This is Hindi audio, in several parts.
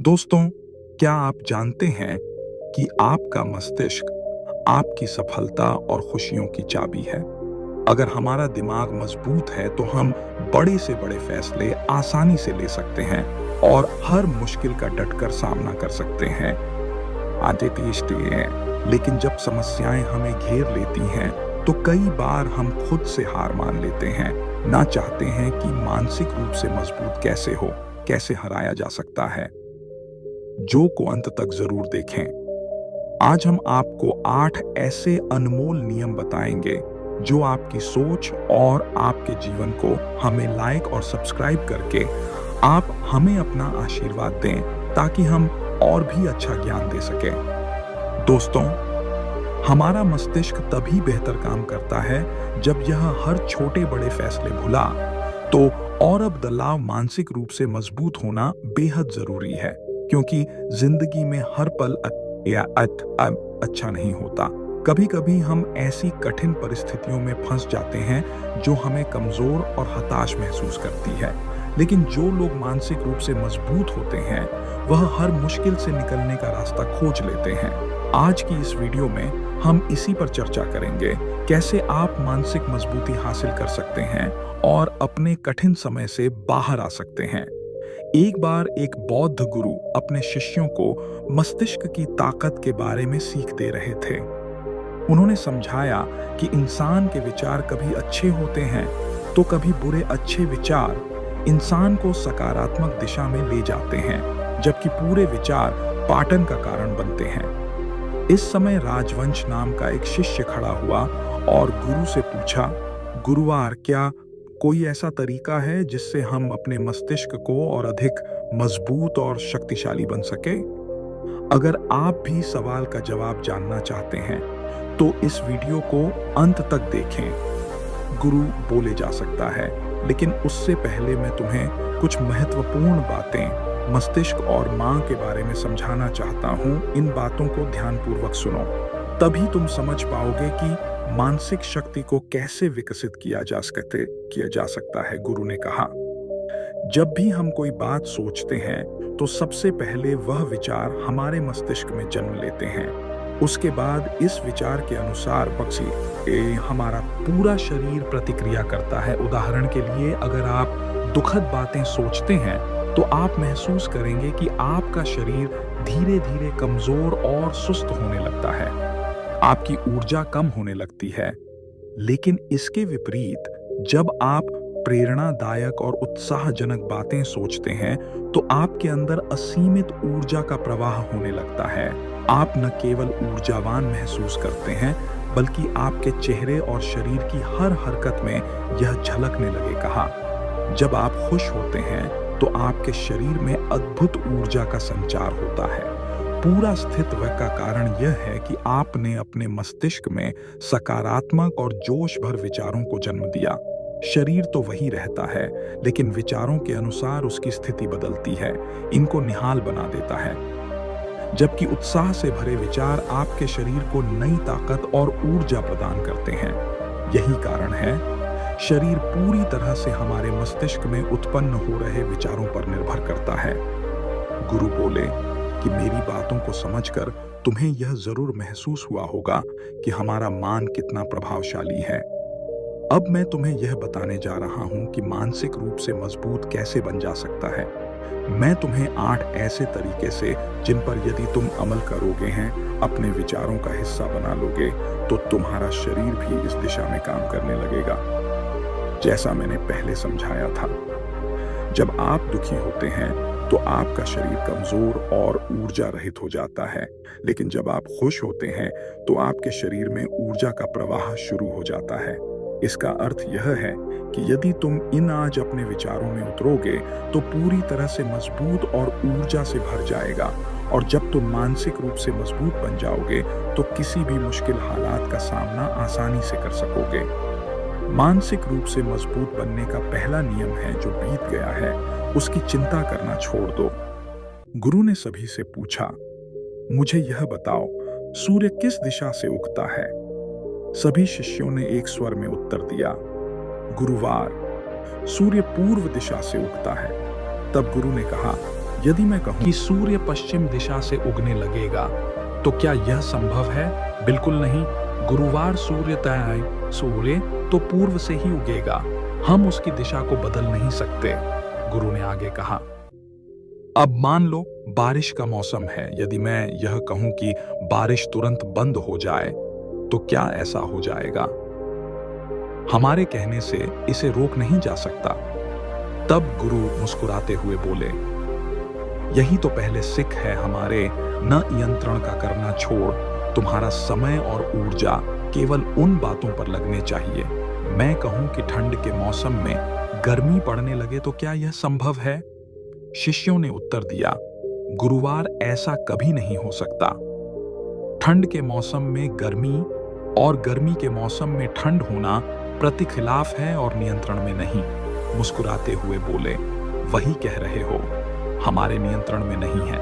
दोस्तों, क्या आप जानते हैं कि आपका मस्तिष्क आपकी सफलता और खुशियों की चाबी है? अगर हमारा दिमाग मजबूत है तो हम बड़े से बड़े फैसले आसानी से ले सकते हैं और हर मुश्किल का डटकर सामना कर सकते हैं। आते टेस्टी हैं, लेकिन जब समस्याएं हमें घेर लेती हैं तो कई बार हम खुद से हार मान लेते हैं। ना चाहते हैं कि मानसिक रूप से मजबूत कैसे हो, कैसे हराया जा सकता है। जो को अंत तक जरूर देखें। आज हम आपको 8 ऐसे अनमोल नियम बताएंगे जो आपकी सोच और आपके जीवन को हमें लाइक और सब्सक्राइब करके आप हमें अपना आशीर्वाद दें ताकि हम और भी अच्छा ज्ञान दे सकें। दोस्तों, हमारा मस्तिष्क तभी बेहतर काम करता है जब यह हर छोटे बड़े फैसले भुला तो और अब बदलाव मानसिक रूप से मजबूत होना बेहद जरूरी है, क्योंकि जिंदगी में हर पल अच्छा नहीं होता। कभी कभी हम ऐसी कठिन परिस्थितियों में फंस जाते हैं जो हमें कमजोर और हताश महसूस करती है, लेकिन जो लोग मानसिक रूप से मजबूत होते हैं वह हर मुश्किल से निकलने का रास्ता खोज लेते हैं। आज की इस वीडियो में हम इसी पर चर्चा करेंगे, कैसे आप मानसिक मजबूती हासिल कर सकते हैं और अपने कठिन समय से बाहर आ सकते हैं। एक बार एक बौद्ध गुरु अपने शिष्यों को मस्तिष्क की ताकत के बारे में सीख दे रहे थे। उन्होंने समझाया कि इंसान के विचार कभी अच्छे होते हैं तो कभी बुरे। अच्छे विचार इंसान को सकारात्मक दिशा में ले जाते हैं, जबकि पूरे विचार पाटन का कारण बनते हैं। इस समय राजवंश नाम का एक शिष्य खड़ा हुआ और गुरु से पूछा, गुरुवार, क्या कोई ऐसा तरीका है जिससे हम अपने मस्तिष्क को और अधिक मजबूत और शक्तिशाली बन सके? अगर आप भी सवाल का जवाब जानना चाहते हैं तो इस वीडियो को अंत तक देखें। गुरु बोले जा सकता है, लेकिन उससे पहले मैं तुम्हें कुछ महत्वपूर्ण बातें मस्तिष्क और मां के बारे में समझाना चाहता हूं। इन बातों को ध्यानपूर्वक सुनो, तभी तुम समझ पाओगे कि मानसिक शक्ति को कैसे विकसित किया जा सकता है। गुरु ने कहा, जब भी हम कोई बात सोचते हैं तो सबसे पहले वह विचार हमारे मस्तिष्क में जन्म लेते हैं। उसके बाद इस विचार के अनुसार हमारा पूरा शरीर प्रतिक्रिया करता है। उदाहरण के लिए, अगर आप दुखद बातें सोचते हैं तो आप महसूस करेंगे कि आपका शरीर धीरे धीरे कमजोर और सुस्त होने लगता है, आपकी ऊर्जा कम होने लगती है। लेकिन इसके विपरीत, जब आप प्रेरणादायक और उत्साहजनक बातें सोचते हैं तो आपके अंदर असीमित ऊर्जा का प्रवाह होने लगता है। आप न केवल ऊर्जावान महसूस करते हैं, बल्कि आपके चेहरे और शरीर की हर हरकत में यह झलकने लगे। कहा, जब आप खुश होते हैं तो आपके शरीर में अद्भुत ऊर्जा का संचार होता है। पूरा अस्तित्व का कारण यह है कि आपने अपने मस्तिष्क में सकारात्मक और जोश भर विचारों को जन्म दिया। शरीर तो वही रहता है, लेकिन विचारों के अनुसार उसकी स्थिति बदलती है, इनको निहाल बना देता है। जबकि उत्साह से भरे विचार आपके शरीर को नई ताकत और ऊर्जा प्रदान करते हैं। यही कारण है शरीर पूरी तरह से हमारे मस्तिष्क में उत्पन्न हो रहे विचारों पर निर्भर करता है। गुरु बोले कि मेरी बातों को समझकर तुम्हें यह जरूर महसूस हुआ होगा कि हमारा मान कितना प्रभावशाली है। अब मैं तुम्हें यह बताने जा रहा हूं कि मानसिक रूप से मजबूत कैसे बन जा सकता है। मैं तुम्हें 8 ऐसे तरीके से, जिन पर यदि तुम अमल करोगे हैं, अपने विचारों का हिस्सा बना लोगे, तो तुम्हारा शरीर भी इस दिशा में काम करने लगेगा। जैसा मैंने पहले समझाया था, जब आप दुखी होते हैं तो आपका शरीर कमजोर और ऊर्जा रहित हो जाता है, लेकिन जब आप खुश होते हैं तो आपके शरीर में ऊर्जा का प्रवाह शुरू हो जाता है। इसका अर्थ यह है कि यदि तुम आज अपने विचारों में उतरोगे तो पूरी तरह से मजबूत और ऊर्जा से भर जाएगा, और जब तुम मानसिक रूप से मजबूत बन जाओगे तो किसी भी मुश्किल हालात का सामना आसानी से कर सकोगे। मानसिक रूप से मजबूत बनने का पहला नियम है, जो बीत गया है उसकी चिंता करना छोड़ दो। गुरु ने सभी से पूछा, मुझे यह बताओ, सूर्य किस दिशा से उगता है? सभी शिष्यों ने एक स्वर में उत्तर दिया, गुरुवार, सूर्य पूर्व दिशा से उगता है। तब गुरु ने कहा, यदि मैं कहूं कि सूर्य पश्चिम दिशा से उगने लगेगा, तो क्या यह संभव है? बिल्कुल नहीं। गुरुवार सूर्य तो पूर्व से ही उगेगा। हम उसकी दिशा को बदल नहीं सकते। गुरु ने आगे कहा, अब मान लो बारिश का मौसम है। यदि मैं यह कहूं कि बारिश तुरंत बंद हो जाए, तो क्या ऐसा हो जाएगा? हमारे कहने से इसे रोक नहीं जा सकता। तब गुरु मुस्कुराते हुए बोले, यही तो पहले सिख है हमारे, न नियंत्रण का करना छोड़, तुम्हारा समय और ऊर्जा केवल उन बातों पर लगने चाहिए। मैं कहूं कि ठंड के मौसम में गर्मी पड़ने लगे, तो क्या यह संभव है? शिष्यों ने उत्तर दिया, गुरुवार ऐसा कभी नहीं हो सकता। ठंड के मौसम में गर्मी और गर्मी के मौसम में ठंड होना प्रतिखिलाफ है और नियंत्रण में नहीं। मुस्कुराते हुए बोले, वही कह रहे हो, हमारे नियंत्रण में नहीं है।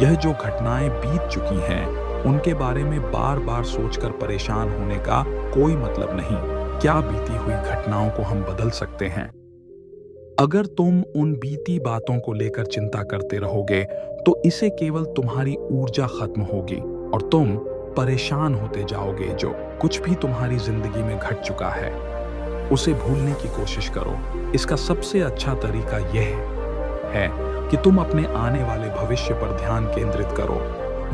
यह जो घटनाएं बीत चुकी हैं, उनके बारे में बार बार सोचकर परेशान होने का कोई मतलब नहीं। क्या बीती हुई घटनाओं को हम बदल सकते हैं? अगर तुम उन बीती बातों को लेकर चिंता करते रहोगे, तो इससे केवल तुम्हारी ऊर्जा खत्म होगी और तुम परेशान होते जाओगे। जो कुछ भी तुम्हारी जिंदगी में घट चुका है, उसे भूलने की कोशिश करो। इसका सबसे अच्छा तरीका यह है कि तुम अपने आने वाले भविष्य पर ध्यान केंद्रित करो।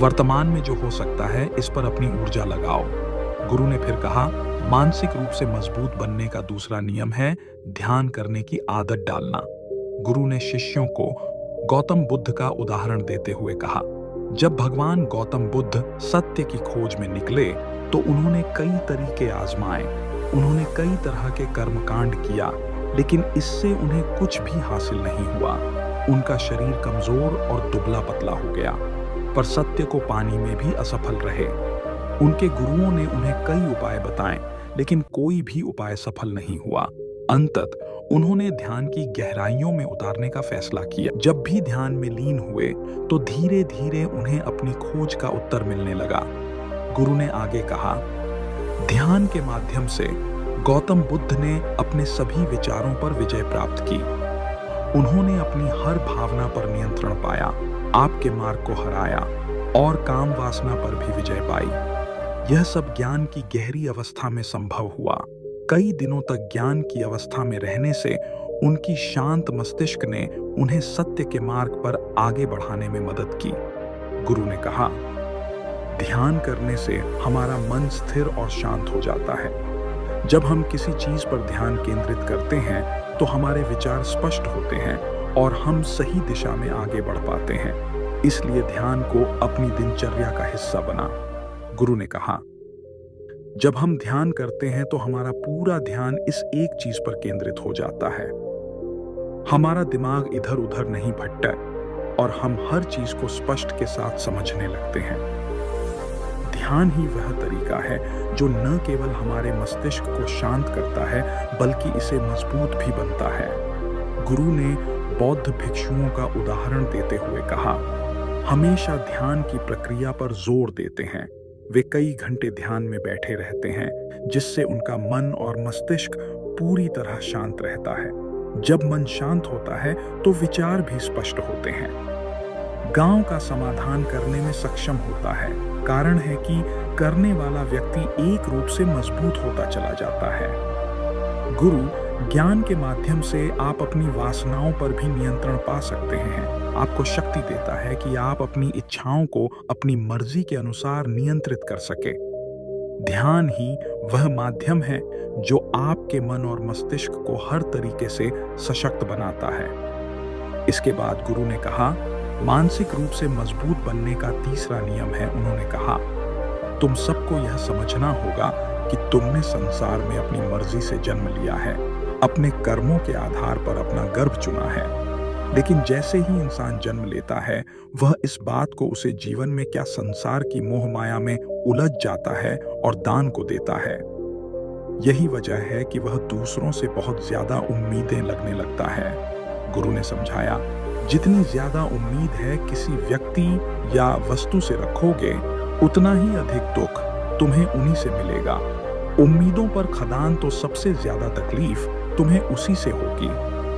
वर्तमान में जो हो सकता है, इस पर अपनी ऊर्जा लगाओ। गुरु ने फिर कहा, मानसिक रूप से मजबूत बनने का दूसरा नियम है ध्यान करने की आदत डालना। गुरु ने शिष्यों को गौतम बुद्ध का उदाहरण देते हुए कहा, जब भगवान गौतम बुद्ध सत्य की खोज में निकले, तो उन्होंने कई तरीके आजमाए, उन्होंने कई तरह के कर्मकांड किया, लेकिन इससे उन्हें कुछ भी हासिल नहीं हुआ। उनका शरीर कमजोर और दुबला पतला हो गया, पर सत्य को पाने में भी असफल रहे। उनके गुरुओं ने उन्हें कई उपाय बताए, लेकिन कोई भी उपाय सफल नहीं हुआ। अंततः उन्होंने ध्यान की गहराइयों में उतारने का फैसला किया। जब भी ध्यान में लीन हुए, तो धीरे धीरे उन्हें अपनी खोज का उत्तर मिलने लगा। गुरु ने आगे कहा, ध्यान के माध्यम से गौतम बुद्ध ने अपने सभी विचारों पर विजय प्राप्त की। उन्होंने अपनी हर भावना पर नियंत्रण पाया, आपके मार्ग को हराया और काम वासना पर भी विजय पाई। यह सब ज्ञान की गहरी अवस्था में संभव हुआ। कई दिनों तक ज्ञान की अवस्था में रहने से उनकी शांत मस्तिष्क ने उन्हें सत्य के मार्ग पर आगे बढ़ाने में मदद की। गुरु ने कहा, ध्यान करने से हमारा मन स्थिर और शांत हो जाता है। जब हम किसी चीज पर ध्यान केंद्रित करते हैं, तो हमारे विचार स्पष्ट होते हैं और हम सही दिशा में आगे बढ़ पाते हैं। इसलिए ध्यान को अपनी दिनचर्या का हिस्सा बना। गुरु ने कहा, जब हम ध्यान करते हैं, तो हमारा पूरा ध्यान इस एक चीज पर केंद्रित हो जाता है। हमारा दिमाग इधर उधर नहीं भटकता और हम हर चीज को स्पष्ट के साथ समझने लगते हैं। ध्यान ही वह तरीका है जो न केवल हमारे मस्तिष्क को शांत करता है, बल्कि इसे मजबूत भी बनता है। गुरु ने बौद्ध भिक्षुओं का उदाहरण देते हुए कहा, हमेशा ध्यान की प्रक्रिया पर जोर देते हैं। वे कई घंटे ध्यान में बैठे रहते हैं, जिससे उनका मन और मस्तिष्क पूरी तरह शांत रहता है। जब मन शांत होता है, तो विचार भी स्पष्ट होते हैं। गांव का समाधान करने में सक्षम होता है। कारण है कि करने वाला व्यक्ति एक रूप से मजबूत होता चला जाता है। गुरु ज्ञान के माध्यम से आप अपनी वासनाओं पर भी नियंत्रण पा सकते हैं। आपको शक्ति देता है कि आप अपनी इच्छाओं को अपनी मर्जी के अनुसार नियंत्रित कर सके। ध्यान ही वह माध्यम है जो आपके मन और मस्तिष्क को हर तरीके से सशक्त बनाता है। इसके बाद गुरु ने कहा, मानसिक रूप से मजबूत बनने का तीसरा नियम है। उन्होंने कहा, तुम सबको यह समझना होगा कि तुमने संसार में अपनी मर्जी से जन्म लिया है, अपने कर्मों के आधार पर अपना गर्भ चुना है। लेकिन जैसे ही इंसान जन्म लेता है, वह इस बात को उसे जीवन में क्या संसार की मोह माया में उलझ जाता है और दान को देता है। यही वजह है कि वह दूसरों से बहुत ज्यादा उम्मीदें लगने लगता है। गुरु ने समझाया, जितनी ज्यादा उम्मीद है किसी व्यक्ति या वस्तु से रखोगे, उतना ही अधिक दुख तुम्हें उन्हीं से मिलेगा। उम्मीदों पर खदान तो सबसे ज्यादा तकलीफ तुम्हें उसी से होगी।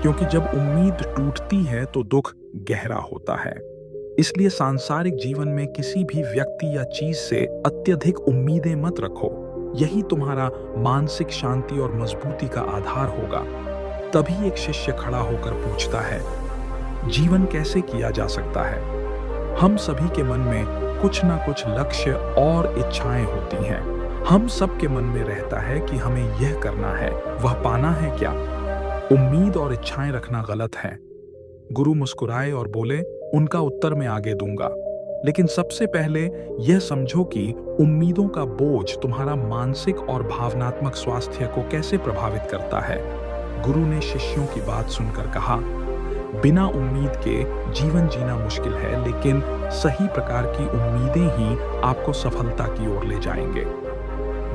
क्योंकि जब उम्मीद टूटती है तो दुख गहरा होता है। इसलिए सांसारिक जीवन में किसी भी व्यक्ति या चीज से अत्यधिक उम्मीदें मत रखो। यही तुम्हारा मानसिक शांति और मजबूती का आधार होगा। तभी एक शिष्य खड़ा होकर पूछता है, जीवन कैसे किया जा सकता है? हम सभी के मन में कुछ ना कुछ लक्ष्य और इच्छाएं होती हैं। हम सबके मन में रहता है कि हमें यह करना है, वह पाना है क्या? उम्मीद और इच्छाएं रखना गलत है। गुरु मुस्कुराए और बोले, उनका उत्तर मैं आगे दूंगा, लेकिन सबसे पहले यह समझो कि उम्मीदों का बोझ तुम्हारा मानसिक और भावनात्मक स्वास्थ्य को कैसे प्रभावित करता है। गुरु ने शिष्यों की बात सुनकर कहा, बिना उम्मीद के जीवन जीना मुश्किल है, लेकिन सही प्रकार की उम्मीदें ही आपको सफलता की ओर ले जाएंगे।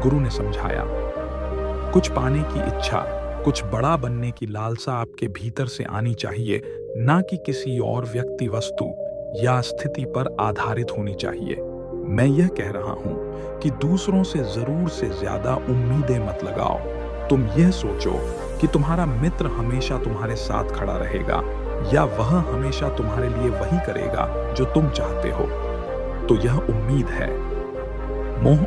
गुरु ने समझाया, कुछ पाने की इच्छा, कुछ बड़ा बनने की लालसा आपके भीतर से आनी चाहिए, ना कि किसी और व्यक्ति, वस्तु या स्थिति पर आधारित होनी चाहिए। मैं यह कह रहा हूं कि दूसरों से जरूर से ज्यादा उम्मीदें मत लगाओ। तुम यह सोचो कि तुम्हारा मित्र हमेशा तुम्हारे साथ खड़ा रहेगा या वह हमेशा तुम्हारे लिए वही करेगा जो तुम चाहते हो, तो यह उम्मीद है। मोह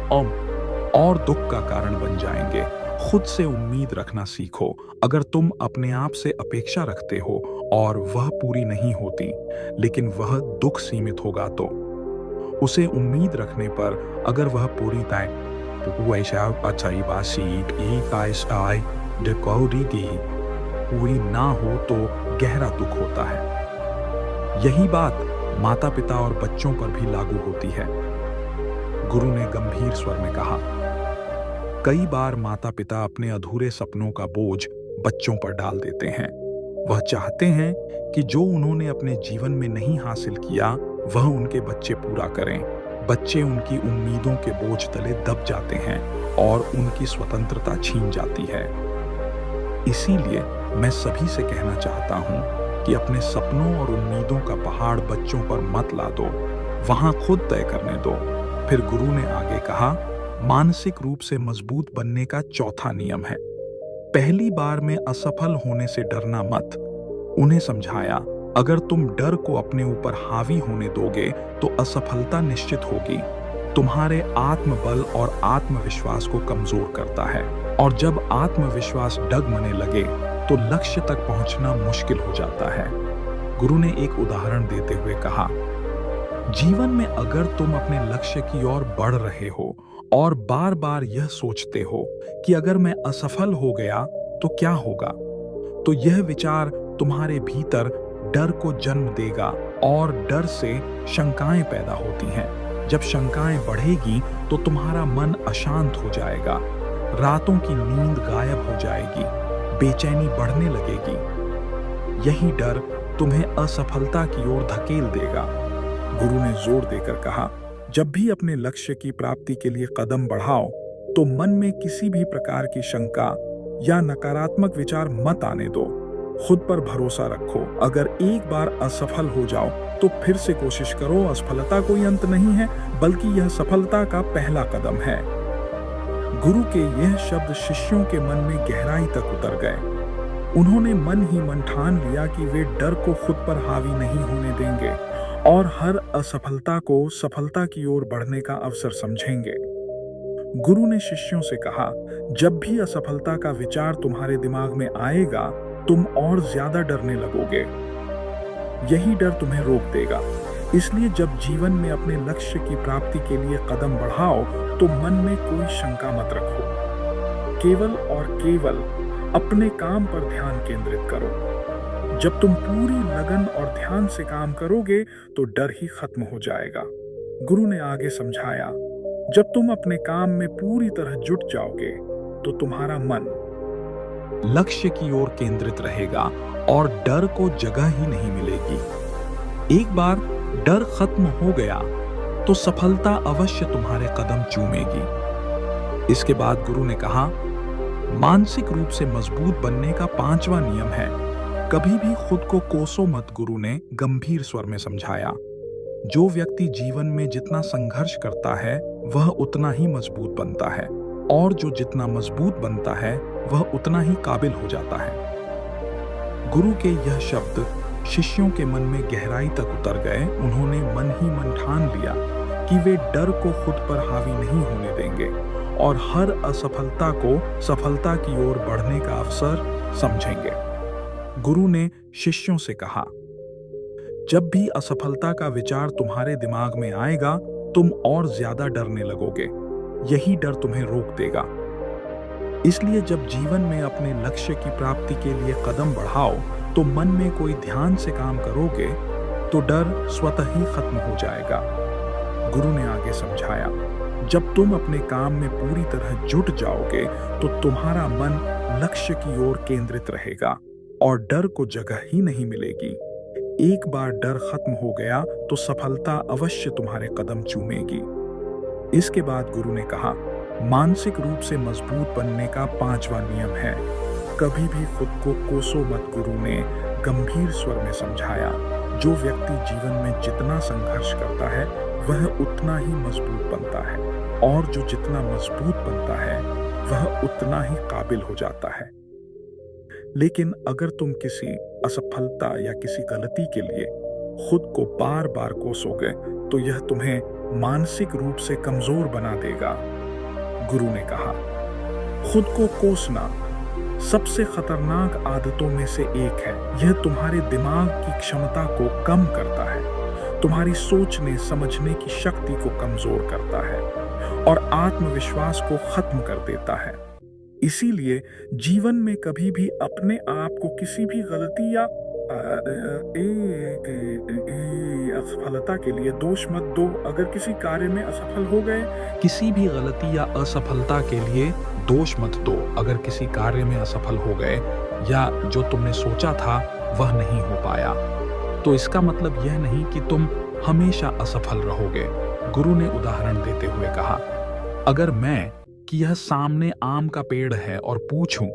और दुख का कारण बन जाएंगे। खुद से उम्मीद रखना सीखो। अगर तुम अपने आप से अपेक्षा रखते हो और वह पूरी नहीं होती, लेकिन वह दुख सीमित होगा, तो उसे उम्मीद रखने पर अगर वह पूरी पूरी ना हो तो गहरा दुख होता है। यही बात माता पिता और बच्चों पर भी लागू होती है। गुरु ने गंभीर स्वर में कहा, कई बार माता पिता अपने अधूरे सपनों का बोझ बच्चों पर डाल देते हैं। वह चाहते हैं कि जो उन्होंने अपने जीवन में नहीं हासिल किया वह उनके बच्चे पूरा करें। बच्चे उनकी उम्मीदों के बोझ तले दब जाते हैं और उनकी स्वतंत्रता छीन जाती है। इसीलिए मैं सभी से कहना चाहता हूं कि अपने सपनों और उम्मीदों का पहाड़ बच्चों पर मत ला दो, वहां खुद तय करने दो। फिर गुरु ने आगे कहा, मानसिक रूप से मजबूत बनने का चौथा नियम है, पहली बार में असफल होने से डरना मत। उन्हें समझाया, अगर तुम डर को अपने ऊपर हावी होने दोगे तो असफलता निश्चित होगी। तुम्हारे आत्मबल और आत्मविश्वास को कमजोर करता है, और जब आत्मविश्वास डगमगने लगे तो लक्ष्य तक पहुंचना मुश्किल हो जाता है। गुरु ने एक उदाहरण देते हुए कहा, जीवन में अगर तुम अपने लक्ष्य की ओर बढ़ रहे हो और बार बार यह सोचते हो कि अगर मैं असफल हो गया तो क्या होगा, तो यह विचार तुम्हारे भीतर डर को जन्म देगा और डर से शंकाएं पैदा होती हैं। जब शंकाएं बढ़ेगी तो तुम्हारा मन अशांत हो जाएगा, रातों की नींद गायब हो जाएगी, बेचैनी बढ़ने लगेगी। यही डर तुम्हें असफलता की ओर धकेल देगा। गुरु ने जोर देकर कहा, जब भी अपने लक्ष्य की प्राप्ति के लिए कदम बढ़ाओ तो मन में किसी भी प्रकार की शंका या नकारात्मक विचार मत आने दो। खुद पर भरोसा रखो। अगर एक बार असफल हो जाओ तो फिर से कोशिश करो। असफलता कोई अंत नहीं है, बल्कि यह सफलता का पहला कदम है। गुरु के यह शब्द शिष्यों के मन में गहराई तक उतर गए। उन्होंने मन ही मन ठान लिया कि वे डर को खुद पर हावी नहीं होने देंगे और हर असफलता को सफलता की ओर बढ़ने का अवसर समझेंगे। गुरु ने शिष्यों से कहा, जब भी असफलता का विचार तुम्हारे दिमाग में आएगा तुम और ज्यादा डरने लगोगे। यही डर तुम्हें रोक देगा। इसलिए जब जीवन में अपने लक्ष्य की प्राप्ति के लिए कदम बढ़ाओ तो मन में कोई शंका मत रखो। केवल और केवल अपने काम पर ध्यान केंद्रित करो। जब तुम पूरी लगन और ध्यान से काम करोगे तो डर ही खत्म हो जाएगा। गुरु ने आगे समझाया, जब तुम अपने काम में पूरी तरह जुट जाओगे तो तुम्हारा मन लक्ष्य की ओर केंद्रित रहेगा और डर को जगह ही नहीं मिलेगी। एक बार डर खत्म हो गया तो सफलता अवश्य तुम्हारे कदम चूमेगी। इसके बाद गुरु ने कहा, मानसिक रूप से मजबूत बनने का पांचवा नियम है, कभी भी खुद को कोसो मत। गुरु ने गंभीर स्वर में समझाया, जो व्यक्ति जीवन में जितना संघर्ष करता है वह उतना ही मजबूत बनता है, और जो जितना मजबूत बनता है वह उतना ही काबिल हो जाता है। गुरु के यह शब्द शिष्यों के मन में गहराई तक उतर गए। उन्होंने मन ही मन ठान लिया कि वे डर को खुद पर हावी नहीं होने देंगे और हर असफलता को सफलता की ओर बढ़ने का अवसर समझेंगे। गुरु ने शिष्यों से कहा, जब भी असफलता का विचार तुम्हारे दिमाग में आएगा, तुम और ज्यादा डरने लगोगे। यही डर तुम्हें रोक देगा। इसलिए जब जीवन में अपने लक्ष्य की प्राप्ति के लिए कदम बढ़ाओ तो मन में कोई ध्यान से काम करोगे तो डर स्वतः ही खत्म हो जाएगा। गुरु ने आगे समझाया, जब तुम अपने काम में पूरी तरह जुट जाओगे तो तुम्हारा मन लक्ष्य की ओर केंद्रित रहेगा और डर को जगह ही नहीं मिलेगी। एक बार डर खत्म हो गया तो सफलता अवश्य तुम्हारे कदम चूमेगी। इसके बाद गुरु ने कहा, मानसिक रूप से मजबूत बनने का 5वां नियम है, कभी भी खुद को कोसो मत। गुरु ने गंभीर स्वर में समझाया, जो व्यक्ति जीवन में जितना संघर्ष करता है वह उतना ही मजबूत बनता है और जो जितना मजबूत बनता है वह उतना ही काबिल हो जाता है। लेकिन अगर तुम किसी असफलता या किसी गलती के लिए खुद को बार बार कोसोगे तो यह तुम्हें मानसिक रूप से कमजोर बना देगा। गुरु ने कहा, खुद को कोसना सबसे खतरनाक आदतों में से एक है। यह तुम्हारे दिमाग की क्षमता को कम करता है, तुम्हारी सोचने समझने की शक्ति को कमजोर करता है और आत्मविश्वास को खत्म कर देता है। इसीलिए जीवन में कभी भी अपने आप को किसी भी गलती या असफलता के लिए दोष मत दो। अगर किसी कार्य में असफल हो गए, किसी भी गलती या असफलता के लिए दोष मत दो। अगर किसी कार्य में असफल हो गए या जो तुमने सोचा था वह नहीं हो पाया, तो इसका मतलब यह नहीं कि तुम हमेशा असफल रहोगे। गुरु ने उदाहरण देते हुए कहा, अगर मैं कि यह सामने आम का पेड़ है और पूछूं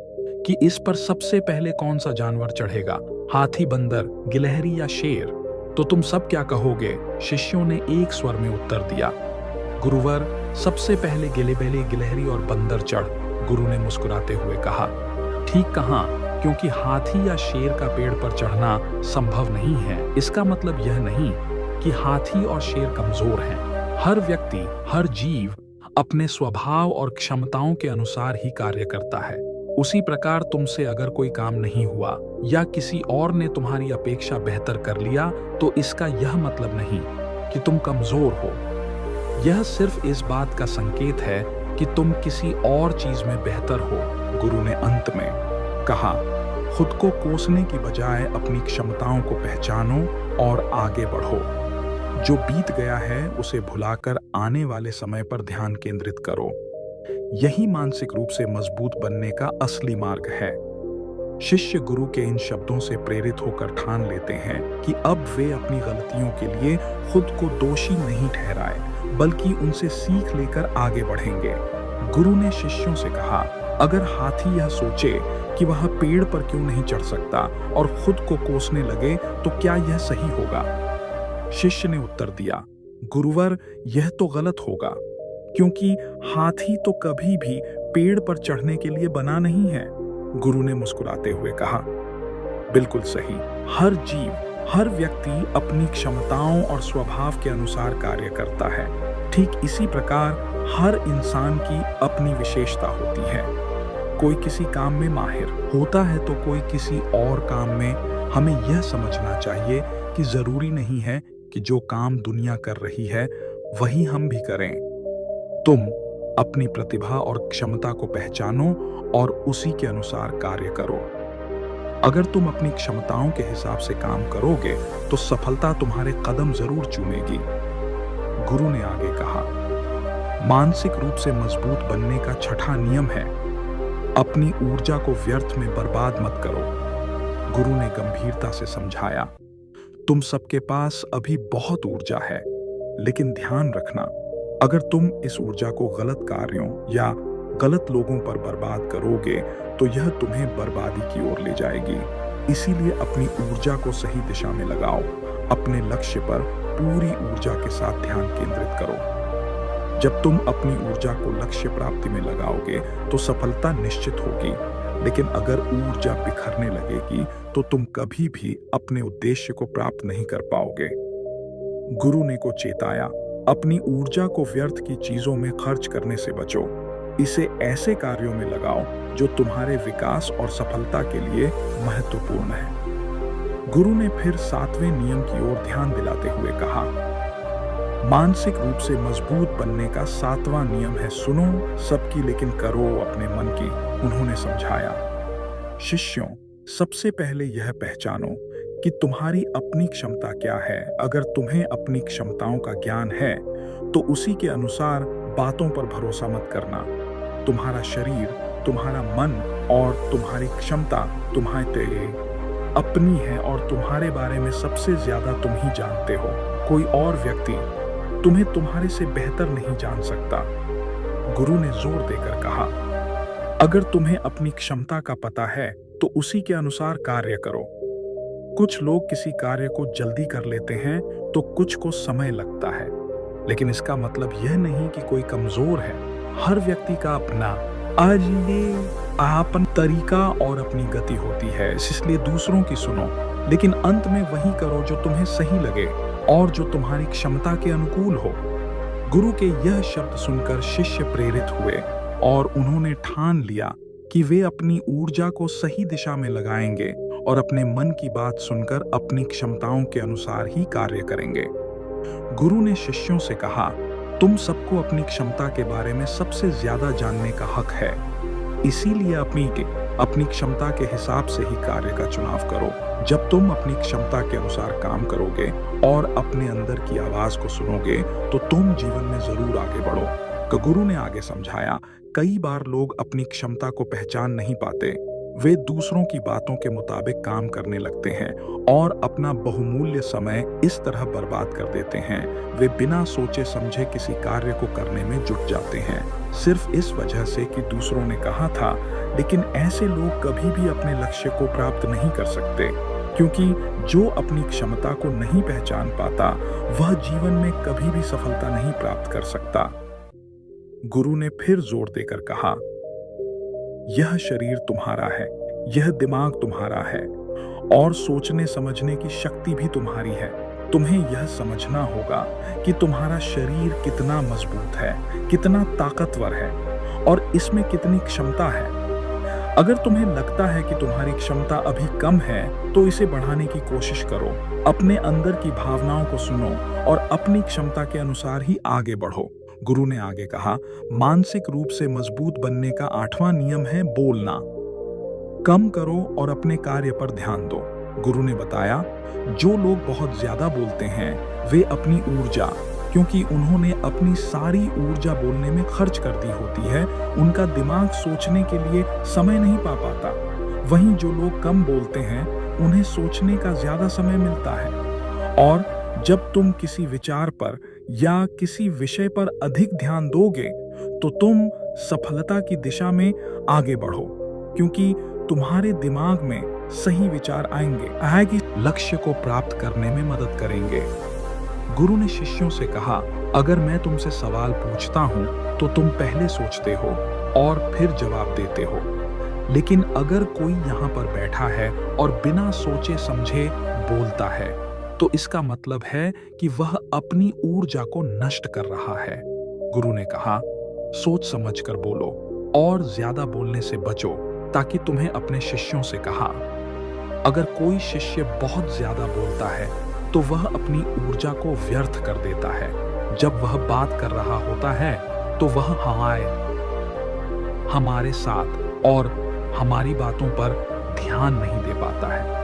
कि इस पर सबसे पहले कौन सा जानवर चढ़ेगा, हाथी, बंदर, गिलहरी या शेर, तो तुम सब क्या कहोगे? शिष्यों ने एक स्वर में उत्तर दिया, गुरुवर, सबसे पहले गिलेबेले, गिलहरी और बंदर चढ़। गुरु ने मुस्कुराते हुए कहा, ठीक कहा, क्योंकि हाथी या शेर का पेड़ पर चढ़ना संभव नहीं है। इसका मतलब यह नहीं कि हाथी और शेर कमजोर हैं। हर व्यक्ति, हर जीव अपने स्वभाव और क्षमताओं के अनुसार ही कार्य करता है। उसी प्रकार तुमसे अगर कोई काम नहीं हुआ या किसी और ने तुम्हारी अपेक्षा बेहतर कर लिया तो इसका यह मतलब नहीं कि तुम कमजोर हो। यह सिर्फ इस बात का संकेत है कि तुम किसी और चीज में बेहतर हो। गुरु ने अंत में कहा, खुद को कोसने की बजाय अपनी क्षमताओं को पहचानो और आगे बढ़ो। जो बीत गया है उसे भुलाकर आने वाले समय पर ध्यान केंद्रित करो। यही मानसिक रूप से मजबूत बनने का असली मार्ग है। शिष्य गुरु के इन शब्दों से प्रेरित होकर ठान लेते हैं कि अब वे अपनी गलतियों के लिए खुद को दोषी नहीं ठहराए, बल्कि उनसे सीख लेकर आगे बढ़ेंगे। गुरु ने शिष्यों से कहा, अगर हाथी यह सोचे कि वह पेड़ पर क्यों नहीं चढ़ सकता और खुद को कोसने लगे तो क्या यह सही होगा? शिष्य ने उत्तर दिया, गुरुवर, यह तो गलत होगा, क्योंकि हाथी तो कभी भी पेड़ पर चढ़ने के लिए बना नहीं है। गुरु ने मुस्कुराते हुए कहा, बिल्कुल सही। हर जीव, हर व्यक्ति अपनी क्षमताओं और स्वभाव के अनुसार कार्य करता है। ठीक इसी प्रकार हर इंसान की अपनी विशेषता होती है। कोई किसी काम में माहिर होता है तो कोई किसी और काम में। हमें यह समझना चाहिए कि जरूरी नहीं है कि जो काम दुनिया कर रही है वही हम भी करें। तुम अपनी प्रतिभा और क्षमता को पहचानो और उसी के अनुसार कार्य करो। अगर तुम अपनी क्षमताओं के हिसाब से काम करोगे तो सफलता तुम्हारे कदम जरूर चूमेगी। गुरु ने आगे कहा, मानसिक रूप से मजबूत बनने का 6वां नियम है, अपनी ऊर्जा को व्यर्थ में बर्बाद मत करो। गुरु ने गंभीरता से समझाया, तुम सबके पास अभी बहुत ऊर्जा है, लेकिन ध्यान रखना, अगर तुम इस ऊर्जा को गलत कार्यों या गलत लोगों पर बर्बाद करोगे तो यह तुम्हें बर्बादी की ओर ले जाएगी। इसीलिए अपनी ऊर्जा को सही दिशा में लगाओ। अपने लक्ष्य पर पूरी ऊर्जा के साथ ध्यान केंद्रित करो। जब तुम अपनी ऊर्जा को लक्ष्य प्राप्ति में लगाओगे तो सफलता निश्चित होगी। लेकिन अगर ऊर्जा बिखरने लगेगी तो तुम कभी भी अपने उद्देश्य को प्राप्त नहीं कर पाओगे। गुरु ने को चेताया, अपनी ऊर्जा को व्यर्थ की चीजों में खर्च करने से बचो। इसे ऐसे कार्यों में लगाओ जो तुम्हारे विकास और सफलता के लिए महत्वपूर्ण है। गुरु ने फिर 7वें नियम की ओर ध्यान दिलाते हुए कहा, मानसिक रूप से मजबूत बनने का 7वां नियम है, सुनो सबकी लेकिन करो अपने मन की। उन्होंने समझाया, शिष्यों, सबसे पहले यह पहचानो कि तुम्हारी अपनी क्षमता क्या है। अगर तुम्हें अपनी क्षमताओं का ज्ञान है तो उसी के अनुसार बातों पर भरोसा मत करना। तुम्हारा शरीर, तुम्हारा मन और तुम्हारी क्षमता तुम्हारे अपनी है और तुम्हारे बारे में सबसे ज्यादा तुम ही जानते हो। कोई और व्यक्ति तुम्हें तुम्हारे से बेहतर नहीं जान सकता। गुरु ने जोर देकर कहा, अगर तुम्हें अपनी क्षमता का पता है तो उसी के अनुसार कार्य करो। कुछ लोग किसी कार्य को जल्दी कर लेते हैं तो कुछ को समय लगता है, लेकिन इसका मतलब यह नहीं कि कोई कमजोर है। हर व्यक्ति का अपना अपन तरीका और अपनी गति होती है, इसलिए दूसरों की सुनो, लेकिन अंत में वही करो जो तुम्हें सही लगे और जो तुम्हारी क्षमता के अनुकूल हो। गुरु के यह शब्द सुनकर शिष्य प्रेरित हुए और उन्होंने ठान लिया कि वे अपनी ऊर्जा को सही दिशा में लगाएंगे और अपने मन की बात सुनकर अपनी क्षमताओं के अनुसार ही कार्य करेंगे। गुरु ने शिष्यों से कहा, तुम सबको अपनी क्षमता के बारे में सबसे ज्यादा जानने का हक है, इसीलिए अपनी क्षमता के हिसाब से ही कार्य का चुनाव करो। जब तुम अपनी क्षमता के अनुसार काम करोगे और अपने अंदर की आवाज को सुनोगे तो तुम जीवन में जरूर आगे बढ़ो। तो गुरु ने आगे समझाया, कई बार लोग अपनी क्षमता को पहचान नहीं पाते। वे दूसरों की बातों के मुताबिक काम करने लगते हैं और अपना बहुमूल्य समय इस तरह बर्बाद कर देते हैं। वे बिना सोचे समझे किसी कार्य को करने में जुट जाते हैं, सिर्फ इस वजह से कि दूसरों ने कहा था। लेकिन ऐसे लोग कभी भी अपने लक्ष्य को प्राप्त नहीं कर सकते, क्योंकि जो अपनी क्षमता को नहीं पहचान पाता वह जीवन में कभी भी सफलता नहीं प्राप्त कर सकता। गुरु ने फिर जोर देकर कहा, यह शरीर तुम्हारा है, यह दिमाग तुम्हारा है और सोचने समझने की शक्ति भी तुम्हारी है। तुम्हें यह समझना होगा कि तुम्हारा शरीर कितना मजबूत है, कितना ताकतवर है और इसमें कितनी क्षमता है। अगर तुम्हें लगता है कि तुम्हारी क्षमता अभी कम है तो इसे बढ़ाने की कोशिश करो। अपने अंदर की भावनाओं को सुनो और अपनी क्षमता के अनुसार ही आगे बढ़ो। गुरु ने आगे कहा, मानसिक रूप से मजबूत बनने का 8वां नियम है बोलना। कम करो और अपने कार्य पर ध्यान दो। गुरु ने बताया, जो लोग बहुत ज्यादा बोलते हैं वे अपनी ऊर्जा, क्योंकि उन्होंने अपनी सारी ऊर्जा बोलने में खर्च कर दी होती है, उनका दिमाग सोचने के लिए समय नहीं पा पाता। वहीं जो लोग कम बोलते हैं उन्हें सोचने का ज्यादा समय मिलता है। और जब तुम किसी विचार पर या किसी विषय पर अधिक ध्यान दोगे तो तुम सफलता की दिशा में आगे बढ़ो, क्योंकि तुम्हारे दिमाग में सही विचार आएंगे लक्ष्य को प्राप्त करने में मदद करेंगे। गुरु ने शिष्यों से कहा, अगर मैं तुमसे सवाल पूछता हूं तो तुम पहले सोचते हो और फिर जवाब देते हो, लेकिन अगर कोई यहाँ पर बैठा है और बिना सोचे समझे बोलता है तो इसका मतलब है कि वह अपनी ऊर्जा को नष्ट कर रहा है। गुरु ने कहा, सोच समझकर बोलो और ज्यादा बोलने से बचो, ताकि तुम्हें अपने शिष्यों से कहा, अगर कोई शिष्य बहुत ज्यादा बोलता है तो वह अपनी ऊर्जा को व्यर्थ कर देता है। जब वह बात कर रहा होता है तो वह हमारे साथ और हमारी बातों पर ध्यान नहीं दे पाता है।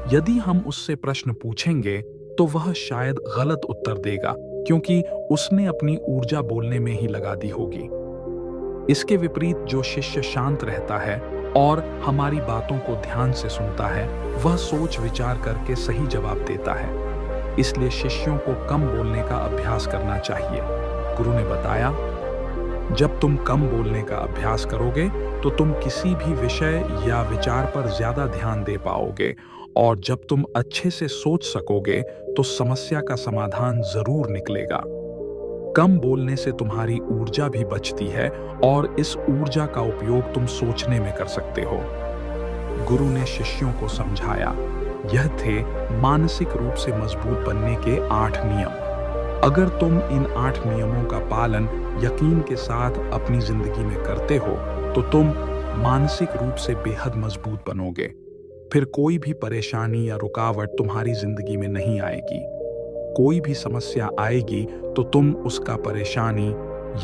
यदि हम उससे प्रश्न पूछेंगे तो वह शायद गलत उत्तर देगा, क्योंकि उसने अपनी ऊर्जा बोलने में ही लगा दी होगी। इसके विपरीत जो शिष्य शांत रहता है और हमारी बातों को ध्यान से सुनता है, वह सोच विचार करके सही जवाब देता है। इसलिए शिष्यों को कम बोलने का अभ्यास करना चाहिए। गुरु ने बताया, जब तुम कम बोलने का अभ्यास करोगे तो तुम किसी भी विषय या विचार पर ज्यादा ध्यान दे पाओगे, और जब तुम अच्छे से सोच सकोगे तो समस्या का समाधान जरूर निकलेगा। कम बोलने से तुम्हारी ऊर्जा भी बचती है और इस ऊर्जा का उपयोग तुम सोचने में कर सकते हो। गुरु ने शिष्यों को समझाया। यह थे मानसिक रूप से मजबूत बनने के 8 नियम। अगर तुम इन 8 नियमों का पालन यकीन के साथ अपनी जिंदगी में करते हो तो तुम मानसिक रूप से बेहद मजबूत बनोगे। फिर कोई भी परेशानी या रुकावट तुम्हारी जिंदगी में नहीं आएगी। कोई भी समस्या आएगी तो तुम उसका परेशानी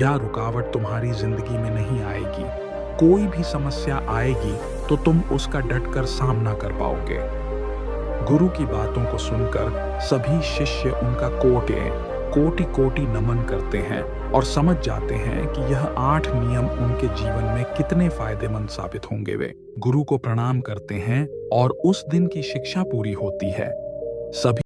या रुकावट तुम्हारी जिंदगी में नहीं आएगी। कोई भी समस्या आएगी तो तुम उसका डटकर सामना कर पाओगे। गुरु की बातों को सुनकर सभी शिष्य उनका कोटि कोटि नमन करते हैं और समझ जाते हैं कि यह 8 नियम उनके जीवन में कितने फायदेमंद साबित होंगे। वे गुरु को प्रणाम करते हैं और उस दिन की शिक्षा पूरी होती है। सभी